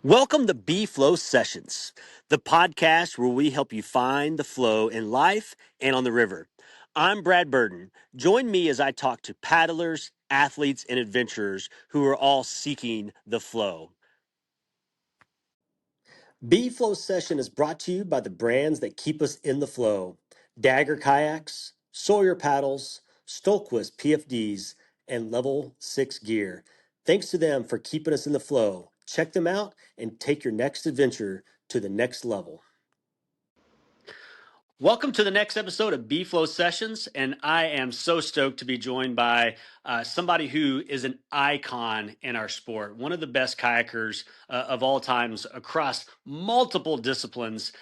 Welcome to B Flow Sessions, the podcast where we help you find the flow in life and on the river. I'm Brad Burden. Join me as I talk to paddlers, athletes, and adventurers who are all seeking the flow. B Flow Session is brought to you by the brands that keep us in the flow: Dagger Kayaks, Sawyer paddles, Stohlquist PFDs, and Level 6 gear. Thanks to them for keeping us in the flow. Check them out and take your next adventure to the next level. Welcome to the next episode of B Flow Sessions, and I am so stoked to be joined by somebody who is an icon in our sport, one of the best kayakers of all times across multiple disciplines.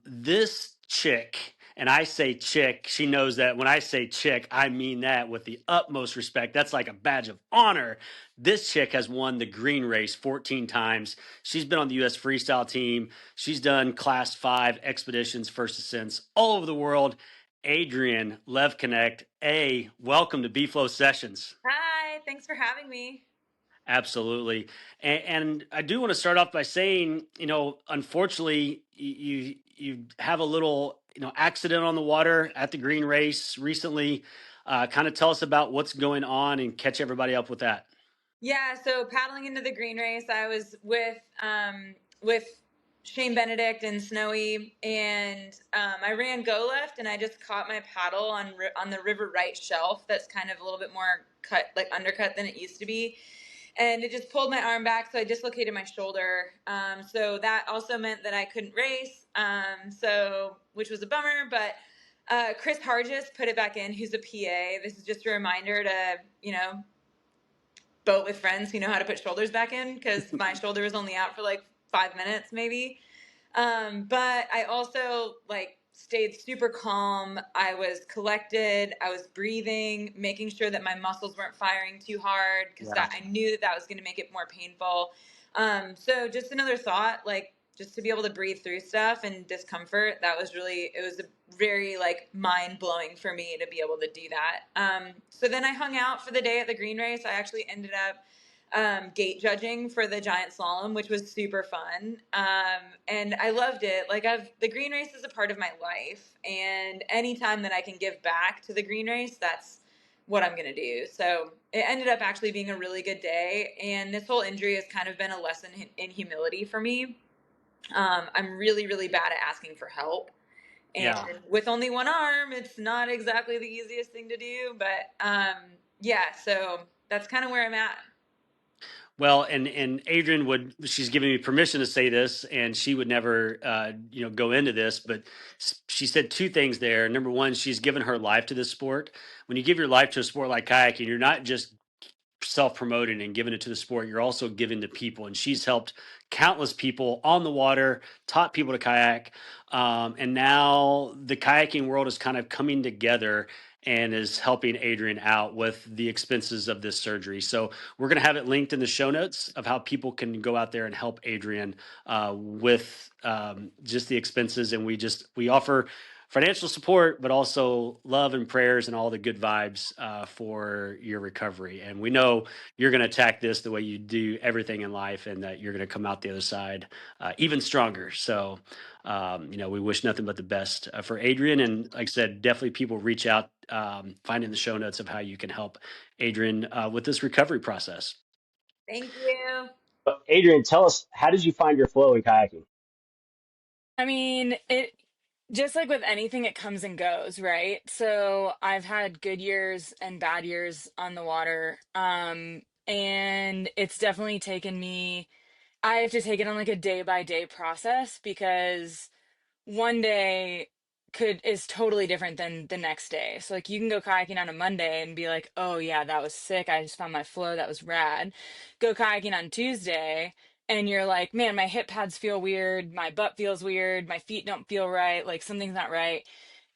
This chick, and I say chick, she knows that when I say chick, I mean that with the utmost respect. That's like a badge of honor. This chick has won the green race 14 times. She's been on the US Freestyle team. She's done class 5 expeditions, first ascents all over the world. Adriene Levknecht, welcome to B Flow Sessions. Hi, thanks for having me. Absolutely. And I do want to start off by saying, unfortunately, you have a little, accident on the water at the green race recently. Kind of tell us about what's going on and catch everybody up with that. Yeah, so paddling into the green race, I was with Shane Benedict and Snowy, and I ran go left, and I just caught my paddle on the river right shelf. That's kind of a little bit more undercut than it used to be, and it just pulled my arm back, so I dislocated my shoulder. So that also meant that I couldn't race. Which was a bummer, but. Chris Hargis put it back in, who's a PA. This is just a reminder to, boat with friends who know how to put shoulders back in, because my shoulder was only out for like 5 minutes maybe. But I also stayed super calm. I was collected. I was breathing, making sure that my muscles weren't firing too hard, because I knew that was going to make it more painful. So just another thought, just to be able to breathe through stuff and discomfort, it was very mind blowing for me to be able to do that. So then I hung out for the day at the green race. I actually ended up gate judging for the giant slalom, which was super fun. And I loved it. The green race is a part of my life, and anytime that I can give back to the green race, that's what I'm going to do. So it ended up actually being a really good day. And this whole injury has kind of been a lesson in humility for me. I'm really, really bad at asking for help. And with only one arm, it's not exactly the easiest thing to do. But so that's kind of where I'm at. Well, and Adriene she's giving me permission to say this, and she would never, go into this, but she said two things there. Number one, she's given her life to this sport. When you give your life to a sport like kayaking, you're not just self-promoting and giving it to the sport, you're also giving to people, and she's helped countless people on the water, taught people to kayak, and now the kayaking world is kind of coming together and is helping Adriene out with the expenses of this surgery. So we're going to have it linked in the show notes of how people can go out there and help Adriene with just the expenses, and we offer financial support, but also love and prayers and all the good vibes for your recovery. And we know you're going to attack this the way you do everything in life, and that you're going to come out the other side even stronger. So, we wish nothing but the best for Adriene. And like I said, definitely people reach out, find in the show notes of how you can help Adriene with this recovery process. Thank you. But Adriene, tell us, how did you find your flow in kayaking? I mean, it just like with anything, it comes and goes, right? So I've had good years and bad years on the water. And it's definitely taken me, I have to take it on like a day by day process, because one day is totally different than the next day. So like you can go kayaking on a Monday and be like, "Oh yeah, that was sick. I just found my flow. That was rad." Go kayaking on Tuesday and you're like, "Man, my hip pads feel weird. My butt feels weird. My feet don't feel right. Like something's not right."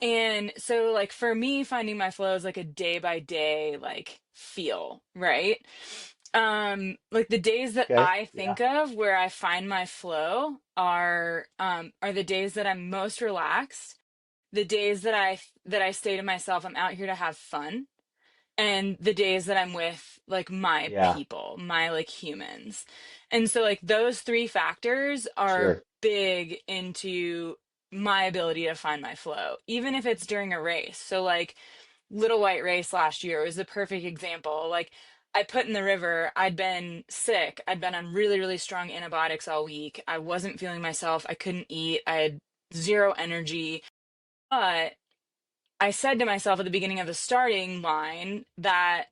And so like for me, finding my flow is like a day by day like feel, right? Like the days that Okay. I think of where I find my flow are the days that I'm most relaxed, the days that I say to myself, I'm out here to have fun, and the days that I'm with like my Yeah, people, my like humans. And so like those three factors are sure. big into my ability to find my flow, even if it's during a race. So like Little White Race last year was a perfect example. Like I put in the river, I'd been sick. I'd been on really, really strong antibiotics all week. I wasn't feeling myself. I couldn't eat. I had zero energy. But I said to myself at the beginning of the starting line that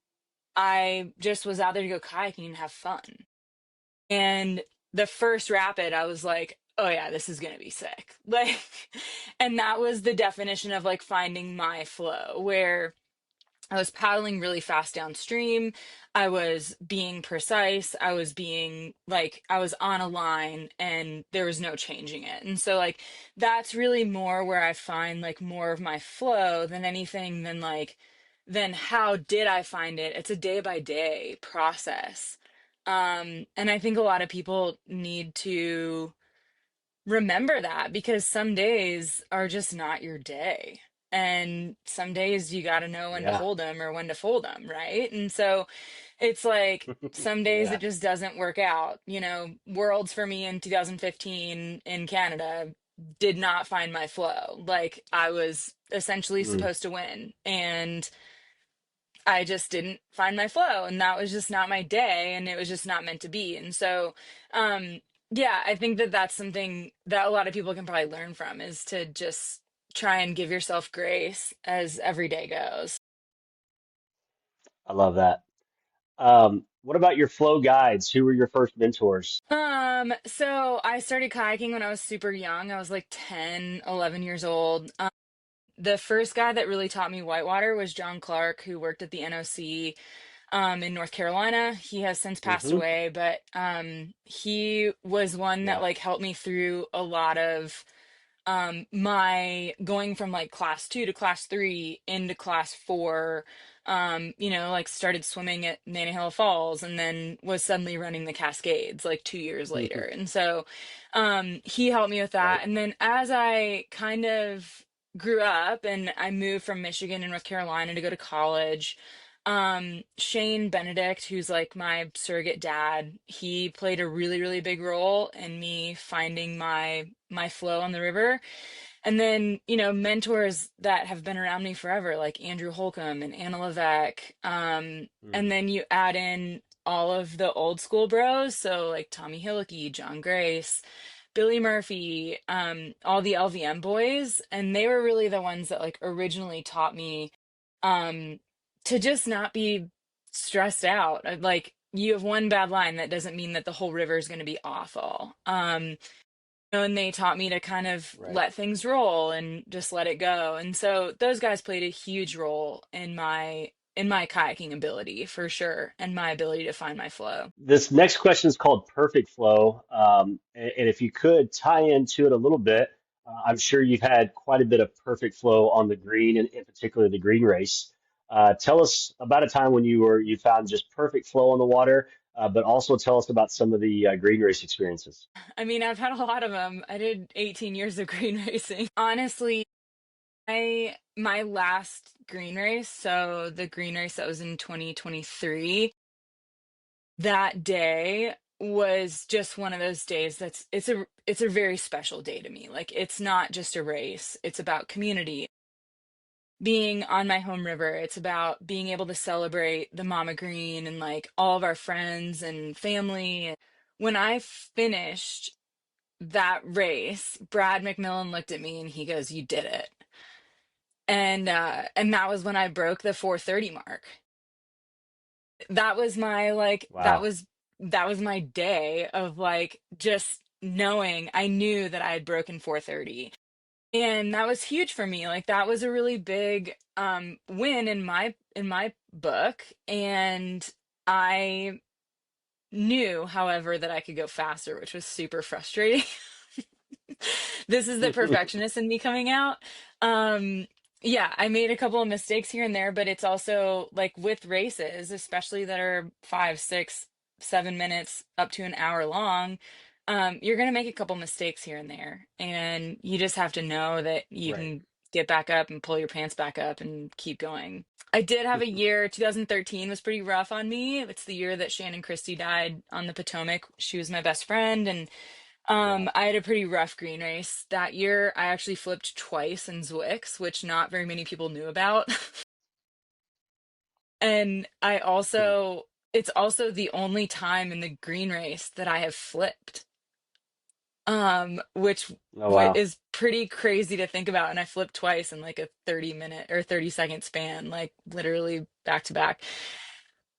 I just was out there to go kayaking and have fun. And the first rapid, I was like, oh yeah, this is gonna be sick. Like, and that was the definition of like finding my flow, where I was paddling really fast downstream. I was being precise. I was being like, I was on a line and there was no changing it. And so, like, that's really more where I find like more of my flow than anything than like, than how did I find it? It's a day by day process. And I think a lot of people need to remember that because some days are just not your day. And some days you got to know when to Yeah, hold them or when to fold them, right? And so it's like some days yeah. it just doesn't work out. Worlds for me in 2015 in Canada did not find my flow. Like I was essentially Mm, supposed to win and I just didn't find my flow, and that was just not my day, and it was just not meant to be. And so um yeah, I think that that's something that a lot of people can probably learn from, is to just try and give yourself grace as every day goes. I love that. What about your flow guides? Who were your first mentors? So I started kayaking when I was super young. I was like 10, 11 years old. The first guy that really taught me whitewater was John Clark, who worked at the NOC in North Carolina. He has since passed Hmm. away, but he was one that Yeah. like helped me through a lot of my going from like class 2 to class 3 into class 4. Like started swimming at Nantahala Falls and then was suddenly running the Cascades like 2 years later. And so he helped me with that. Right. And then as I kind of grew up and I moved from Michigan and North Carolina to go to college, Shane Benedict, who's like my surrogate dad, he played a really, really big role in me finding my flow on the river. And then, mentors that have been around me forever, like Andrew Holcomb and Anna Levesque. And Mm, then you add in all of the old school bros, so like Tommy Hillicky, John Grace, Billy Murphy, all the LVM boys, and they were really the ones that like originally taught me um to just not be stressed out. Like you have one bad line, that doesn't mean that the whole river is going to be awful. And they taught me to kind of right. let things roll and just let it go. And so those guys played a huge role in my kayaking ability for sure, and my ability to find my flow. This next question is called perfect flow. And if you could tie into it a little bit, I'm sure you've had quite a bit of perfect flow on the green, and in particular the green race. Tell us about a time when you found just perfect flow on the water, but also tell us about some of the green race experiences. I mean, I've had a lot of them. I did 18 years of green racing. Honestly, my last green race, so the green race that was in 2023, that day was just one of those days it's a very special day to me. Like it's not just a race, it's about community. Being on my home river, it's about being able to celebrate the Mama Green and like all of our friends and family. When I finished that race, Brad McMillan looked at me and he goes, "You did it." And that was when I broke the 4:30 mark. That was my like Wow. that was my day of like just knowing I knew that I had broken 4:30. And that was huge for me. Like that was a really big win in my book. And I knew, however, that I could go faster, which was super frustrating. This is the perfectionist in me coming out. Um, yeah, I made a couple of mistakes here and there, but it's also like with races, especially that are 5, 6, 7 minutes up to an hour long. You're gonna make a couple mistakes here and there, and you just have to know that you Right. can. get back up and pull your pants back up and keep going. I did have a year, 2013 was pretty rough on me. It's the year that Shannon Christie died on the Potomac. She was my best friend, and Yeah. I had a pretty rough green race that year. I actually flipped twice in Zwick's, which not very many people knew about. And I Hmm. also, it's also the only time in the green race that I have flipped, which Oh, wow. is pretty crazy to think about. And I flipped twice in like a 30-minute or 30-second span, like literally back to back.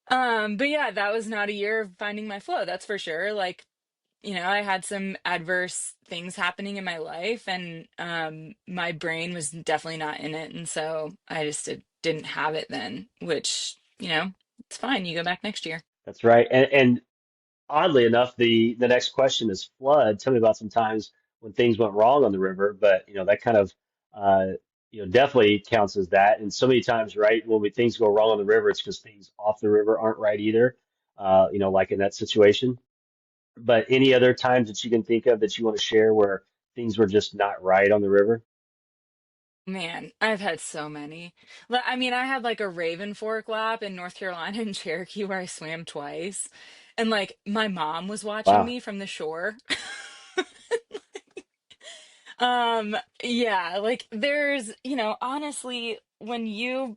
But yeah, that was not a year of finding my flow, that's for sure. Like, I had some adverse things happening in my life, and my brain was definitely not in it. And so I just didn't have it then, which, it's fine. You go back next year. That's right. And oddly enough, the next question is flood. Tell me about some times when things went wrong on the river, but that kind of uh, definitely counts as that. And so many times, right, when things go wrong on the river, it's because things off the river aren't right either. Like in that situation. But any other times that you can think of that you want to share where things were just not right on the river? Man, I've had so many. I mean, I had like a Raven Fork lap in North Carolina and Cherokee where I swam twice. And like my mom was watching Wow. me from the shore. Yeah, like there's, honestly, when you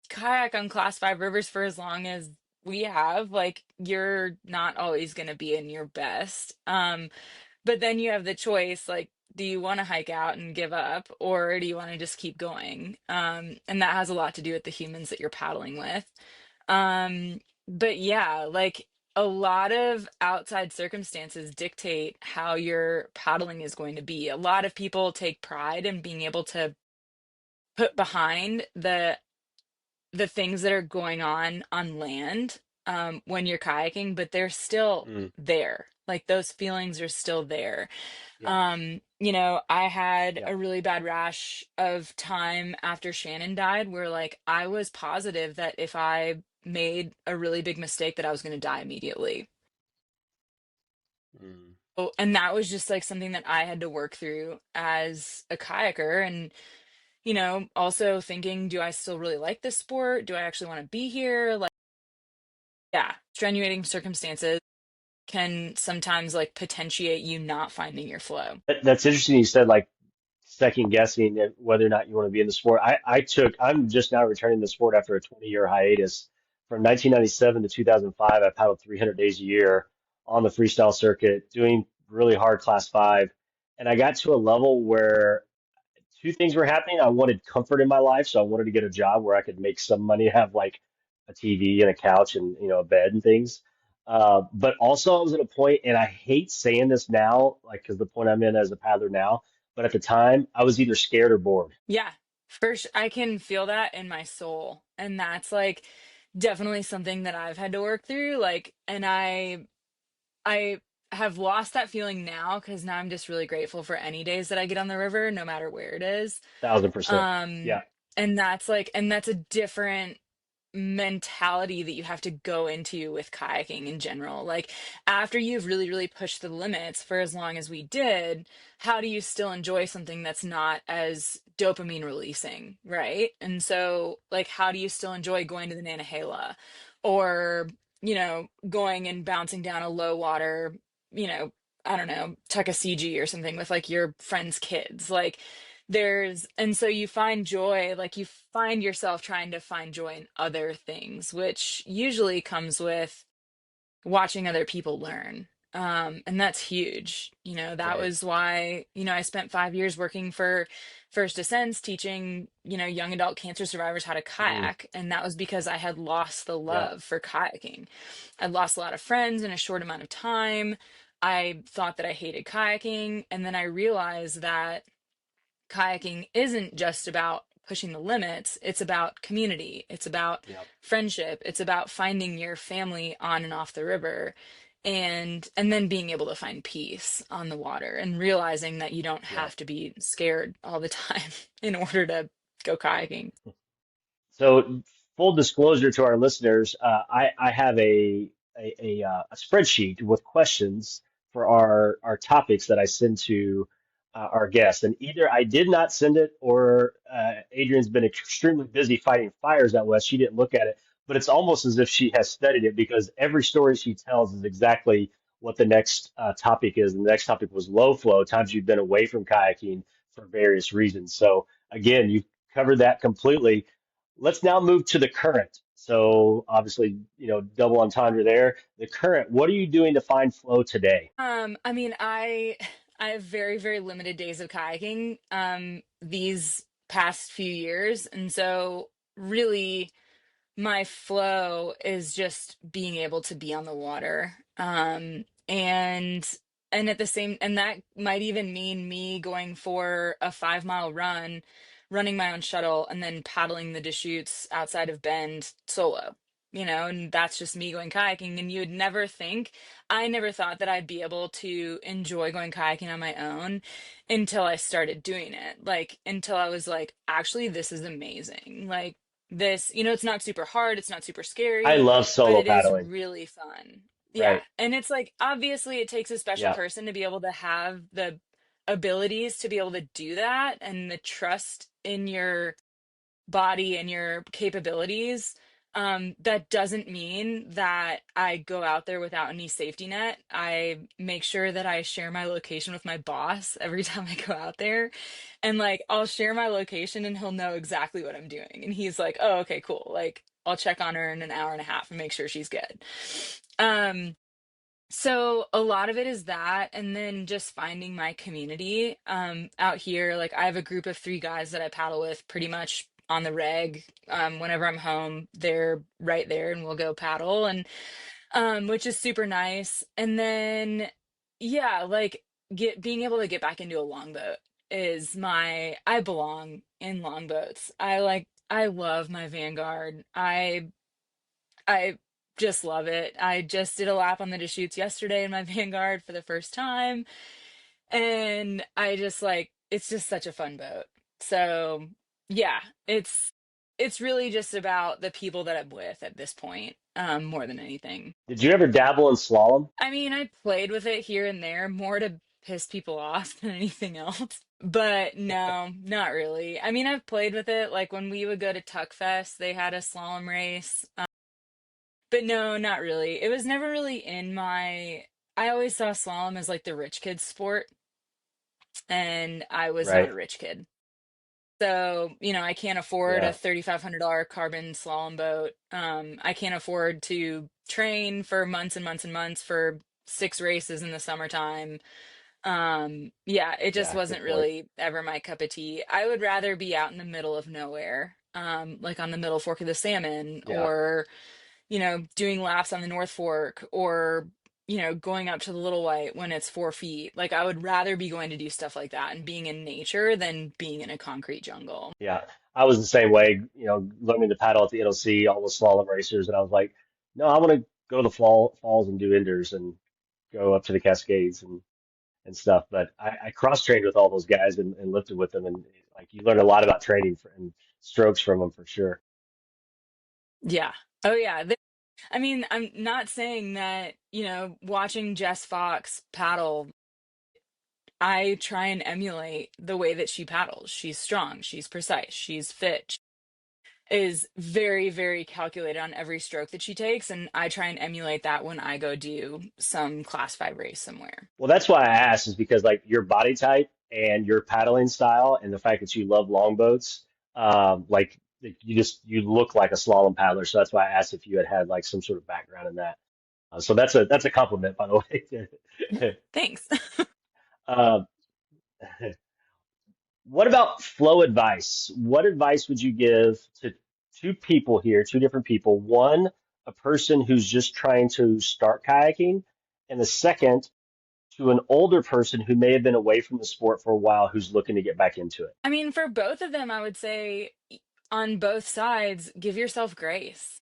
kayak on class 5 rivers for as long as we have, like you're not always going to be in your best. But then you have the choice, like, do you want to hike out and give up, or do you want to just keep going? And that has a lot to do with the humans that you're paddling with. But yeah, like a lot of outside circumstances dictate how your paddling is going to be. A lot of people take pride in being able to put behind the things that are going on land, when you're kayaking, but they're still Mm, there. Like those feelings are still there. yeah. I had Yeah. a really bad rash of time after Shannon died where like I was positive that if I made a really big mistake that I was going to die immediately. Mm. Oh, and that was just like something that I had to work through as a kayaker. And also thinking, do I still really like this sport? Do I actually want to be here? Like, yeah, extenuating circumstances can sometimes like potentiate you not finding your flow. That's interesting. You said like second guessing whether or not you want to be in the sport. I'm just now returning to the sport after a 20-year hiatus. From 1997 to 2005, I paddled 300 days a year on the freestyle circuit, doing really hard class 5. And I got to a level where two things were happening. I wanted comfort in my life, so I wanted to get a job where I could make some money, have like a TV and a couch and a bed and things. But also, I was at a point, and I hate saying this now, like because the point I'm in as a paddler now. But at the time, I was either scared or bored. Yeah, first I can feel that in my soul. And that's like definitely something that I've had to work through. Like, and I have lost that feeling now because now I'm just really grateful for any days that I get on the river, no matter where it is. 1,000%. Um, Yeah. and that's a different mentality that you have to go into with kayaking in general. Like after you've really, really pushed the limits for as long as we did, how do you still enjoy something that's not as dopamine releasing, right? And so, like, how do you still enjoy going to the Nantahala or, going and bouncing down a low water, you know, I don't know, Tuckasegee or something with like your friends' kids? Like, and so you find joy, like you find yourself trying to find joy in other things, which usually comes with watching other people learn. And that's huge. That Right. was why, I spent 5 years working for First Ascents teaching, young adult cancer survivors how to Mm, kayak. And that was because I had lost the yeah. love for kayaking. I lost a lot of friends in a short amount of time. I thought that I hated kayaking. And then I realized that kayaking isn't just about pushing the limits, it's about community, it's about Yeah. friendship, it's about finding your family on and off the river, and then being able to find peace on the water and realizing that you don't Yeah. have to be scared all the time in order to go kayaking. So, full disclosure to our listeners, I have a spreadsheet with questions for our topics that I send to our guest. And either I did not send it or Adriene's been extremely busy fighting fires out west. She didn't look at it, but it's almost as if she has studied it because every story she tells is exactly what the next topic is. And the next topic was low flow, times you've been away from kayaking for various reasons. So again, you covered that completely. Let's now move to the current. So obviously, double entendre there. The current, what are you doing to find flow today? I mean, I have very, very limited days of kayaking these past few years. And so really my flow is just being able to be on the water. And at the same, and that might even mean me going for a 5 mile run, running my own shuttle, and then paddling the Deschutes outside of Bend solo. And that's just me going kayaking. And you would never think, I never thought that I'd be able to enjoy going kayaking on my own until I started doing it. Like, until I was like, actually, this is amazing. Like, this, it's not super hard, it's not super I scary, love but solo it is paddling. really fun. Yeah. Right. And it's like, obviously, it takes a special Yeah. person to be able to have the abilities to be able to do that and the trust in your body and your capabilities. That doesn't mean that I go out there without any safety net. I make sure that I share my location with my boss every time I go out there. And like, I'll share my location and he'll know exactly what I'm doing. And he's like, oh, okay, cool. Like, I'll check on her in an hour and a half and make sure she's good. Um, so a lot of it is that, and then just finding my community out here. Like I have a group of 3 guys that I paddle with pretty much on the reg. Whenever I'm home, they're right there and we'll go paddle and which is super nice. And then yeah, like get being able to get back into a longboat is I belong in longboats. I love my Vanguard. I just love it. I just did a lap on the Deschutes yesterday in my Vanguard for the first time. And I just like it's just such a fun boat. So yeah, it's really just about the people that I'm with at this point, more than anything. Did you ever dabble in slalom? I mean, I played with it here and there more to piss people off than anything else. But no, not really. I mean, I've played with it like when we would go to Tuck Fest, they had a slalom race. But no, not really. It was never really in my. I always saw slalom as like the rich kid's sport, and I was not a Right. rich kid. So, I can't afford a Yeah. $3,500 carbon slalom boat. I can't afford to train for months and months and months for 6 races in the summertime. Yeah, it just Yeah. Good wasn't point. really ever my cup of tea. I would rather be out in the middle of nowhere, like on the Middle Fork of the Salmon, Yeah. or doing laps on the North Fork, or, going up to the Little White when it's 4 feet. Like, I would rather be going to do stuff like that and being in nature than being in a concrete jungle. Yeah. I was the same way, learning to paddle at the NLC, all the slalom racers, and I was like, no, I want to go to the falls and do enders and go up to the Cascades and stuff. But I cross trained with all those guys and lifted with them, and like you learn a lot about training and strokes from them for sure. Yeah. Oh, yeah. I mean, I'm not saying that, watching Jess Fox paddle, I try and emulate the way that she paddles. She's strong, she's precise, she's fit, is very, very calculated on every stroke that she takes. And I try and emulate that when I go do some class 5 race somewhere. Well, that's why I asked is because like your body type and your paddling style and the fact that you love longboats, like you look like a slalom paddler. So that's why I asked if you had had like some sort of background in that. So that's a compliment, by the way. Thanks. Uh, what about flow advice? What advice would you give to two people here, two different people? One, a person who's just trying to start kayaking, and the second, to an older person who may have been away from the sport for a while who's looking to get back into it. I mean, for both of them, I would say on both sides, give yourself grace,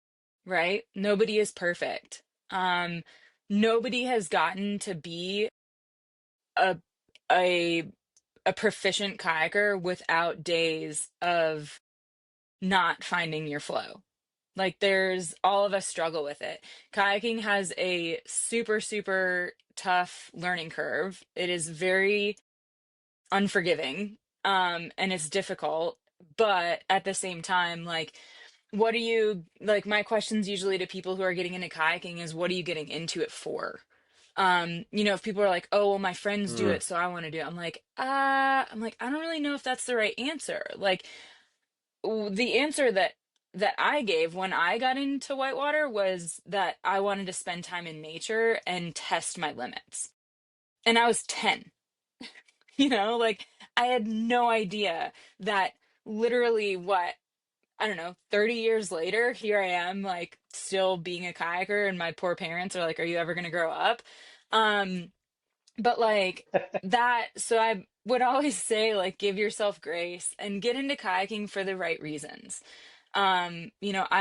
right? Nobody is perfect. Um, Nobody has gotten to be a a a proficient kayaker without days of not finding your flow. Like there's all of us struggle with it. Kayaking has a super, super tough learning curve. It is very unforgiving, and it's difficult, but at the same time, like, what are you like, my questions usually to people who are getting into kayaking is, what are you getting into it for? If people are like, oh, well, my friends do Mm, it, so I want to do it. I'm like, I don't really know if that's the right answer. Like, the answer that I gave when I got into whitewater was that I wanted to spend time in nature and test my limits. And I was 10. Like, I had no idea that literally, what, I don't know, 30 years later, here I am, like, still being a kayaker, and my poor parents are like, are you ever going to grow up? But like that, so I would always say, like, give yourself grace and get into kayaking for the right reasons. I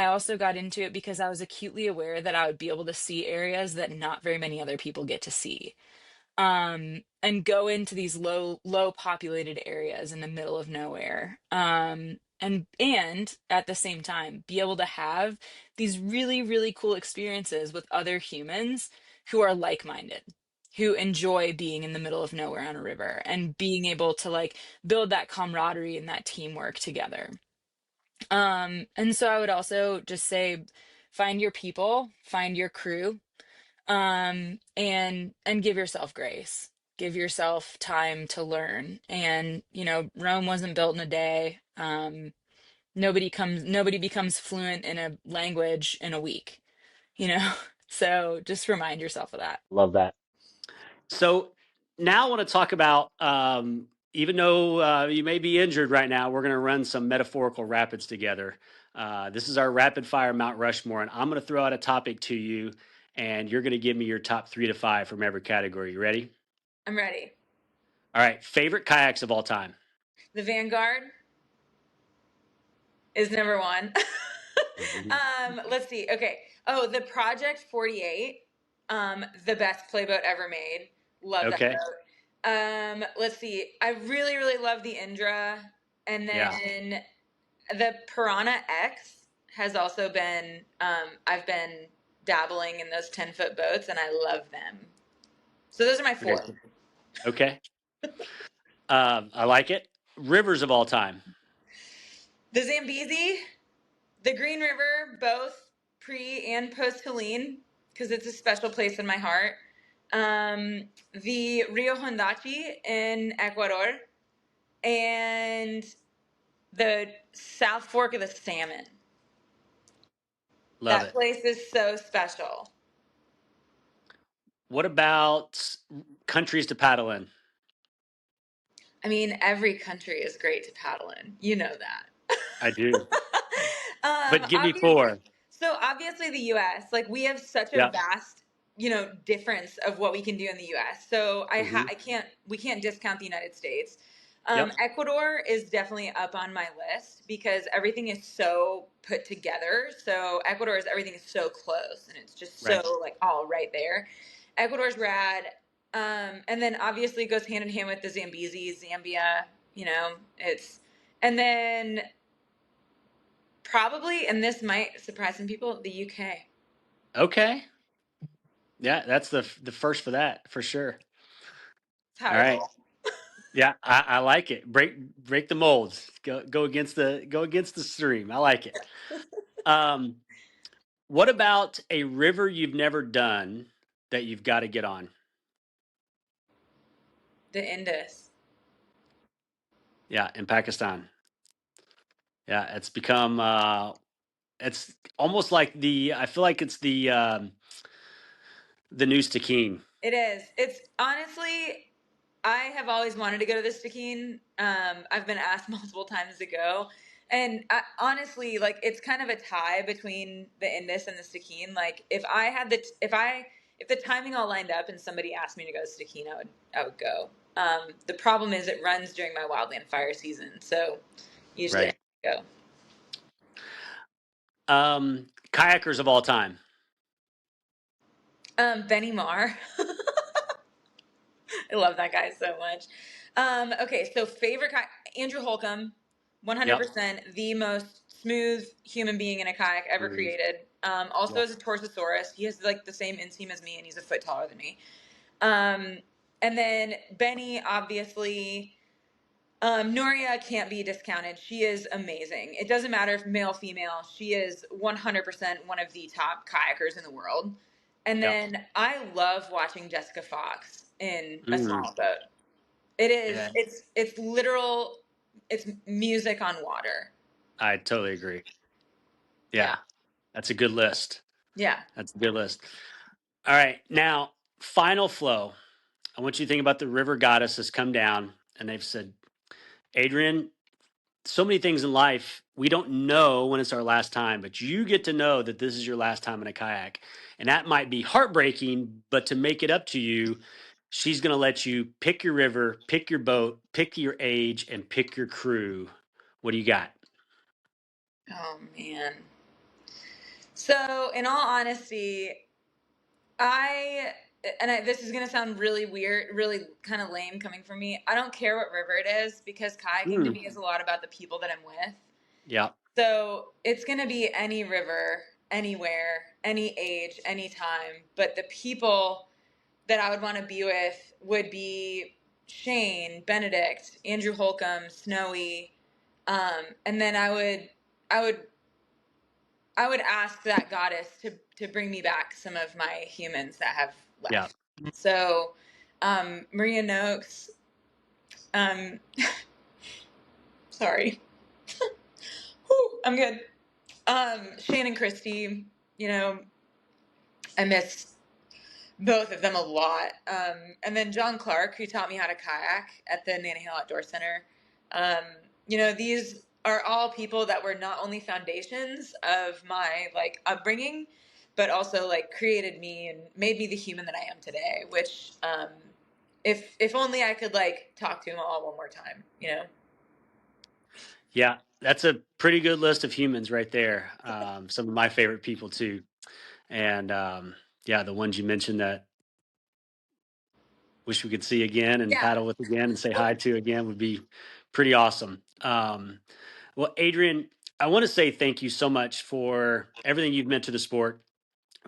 also got into it because I was acutely aware that I would be able to see areas that not very many other people get to see, and go into these low populated areas in the middle of nowhere, and at the same time be able to have these really really cool experiences with other humans who are like-minded, who enjoy being in the middle of nowhere on a river and being able to, like, build that camaraderie and that teamwork together. And so I would also just say, find your people, find your crew, and give yourself grace, give yourself time to learn. And Rome wasn't built in a day. Nobody becomes fluent in a language in a week, you know so just remind yourself of that. Love that. so now I want to talk about, even though you may be injured right now, we're going to run some metaphorical rapids together. This is our rapid fire Mount Rushmore, and I'm going to throw out a topic to you, and you're going to give me your top 3 to 5 from every category. You ready? I'm ready. All right. Favorite kayaks of all time? The Vanguard is number one. Mhm. Let's see. Okay. Oh, the Project 48. The best playboat ever made. Love that Okay. boat. Let's see. I really, really love the Indra. And Yeah. then the Piranha X has also been, I've been dabbling in those 10-foot boats and I love them. So those are my Very four. cool. Okay. I like it. Rivers of all time. The Zambezi, the Green River, both pre and post Helene, because it's a special place in my heart. The Rio Hondachi in Ecuador, and the South Fork of the Salmon. Love That it. place is so special. What about countries to paddle in? I mean, every country is great to paddle in. You know that. I do. But give me Obvious, 4. so obviously the U.S. Like, we have such a Yeah. vast, difference of what we can do in the U.S. So Hmm. we can't discount the United States. Yep. Ecuador is definitely up on my list because everything is so put together. So everything is so close and it's just so, Right. like, all right there. Ecuador's rad. And then obviously it goes hand in hand with the Zambezi, Zambia, and then probably, and this might surprise some people, the UK. Okay. Yeah, that's the first for that for sure. That's how All I right. roll. Yeah, I like it. Break the molds. Go against the stream. I like it. Um, what about a river you've never done that you've got to get on? The Indus. Yeah, in Pakistan. Yeah, it's become it's almost like I feel like it's the new Stikine. It is. It's honestly, I have always wanted to go to the Stikine. I've been asked multiple times to go. And honestly, like, it's kind of a tie between the Indus and the Stikine. Like, if the timing all lined up and somebody asked me to go to Stikine, I would go. The problem is it runs during my wildland fire season, so usually I Right. go. Kayakers of all time. Benny Marr. I love that guy so much. Okay, so favorite Andrew Holcomb, Yep. 100% the most smooth human being in a kayak ever Smooth. created. Also Yep. as a Torsosaurus, he has like the same inseam as me, and he's a foot taller than me. And then Benny, obviously. Nuria can't be discounted. She is amazing. It doesn't matter if male, female. She is 100% one of the top kayakers in the world. And Yep. then I love watching Jessica Fox in a Mm, small boat. It yeah, is. It's literal. It's music on water. I totally agree. Yeah. Yeah, that's a good list. Yeah. That's a good list. All right, now final flow. I want you to think about the river goddess has come down, and they've said, Adrian, so many things in life we don't know when it's our last time, but you get to know that this is your last time in a kayak, and that might be heartbreaking. But to make it up to you, she's going to let you pick your river, pick your boat, pick your age, and pick your crew. What do you got? Oh man. So, in all honesty, this is gonna sound really weird, really kind of lame coming from me. I don't care what river it is because kayaking to Mm, me is a lot about the people that I'm with. yeah, So it's gonna be any river, anywhere, any age, anytime. But the people that I would want to be with would be Shane, Benedict, Andrew Holcomb, Snowy, and then I would I would ask that goddess to bring me back some of my humans that have yeah, left. So, Maria Noakes, um, sorry, Whew, I'm good. Shannon Christie, you know, I miss both of them a lot. And then John Clark, who taught me how to kayak at the Nanahail Outdoor Center. Um, these are all people that were not only foundations of my like upbringing, but also like created me and made me the human that I am today. Which, if only I could like talk to them all one more time, you know. yeah. That's a pretty good list of humans right there. Some of my favorite people too, and yeah, the ones you mentioned that wish we could see again and Yeah. paddle with again and say hi to again would be pretty awesome. Well, Adrian, I want to say thank you so much for everything you've meant to the sport,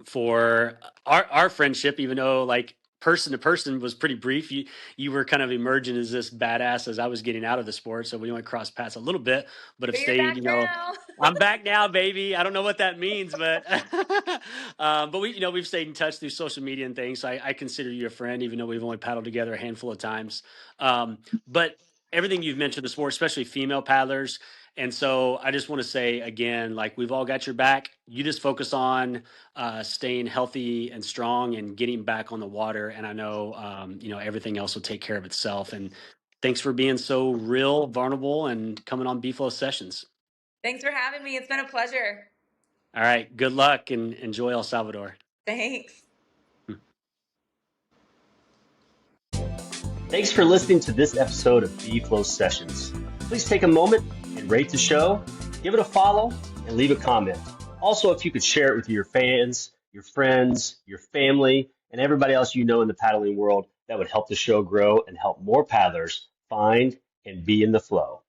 for our friendship, even though like person to person was pretty brief. You were kind of emerging as this badass as I was getting out of the sport, so we only crossed paths a little bit, but have But you're stayed. back now. I'm back now, baby. I don't know what that means, but but we've stayed in touch through social media and things. So I consider you a friend, even though we've only paddled together a handful of times. But everything you've mentioned the sport, especially female paddlers. And so I just want to say again, like we've all got your back. You just focus on staying healthy and strong and getting back on the water. And I know, everything else will take care of itself. And thanks for being so real, vulnerable, and coming on Beeflo Sessions. Thanks for having me. It's been a pleasure. All right. Good luck and enjoy El Salvador. Thanks. Thanks for listening to this episode of B-Flow Sessions. Please take a moment and rate the show, give it a follow, and leave a comment. Also, if you could share it with your fans, your friends, your family, and everybody else you know in the paddling world, that would help the show grow and help more paddlers find and be in the flow.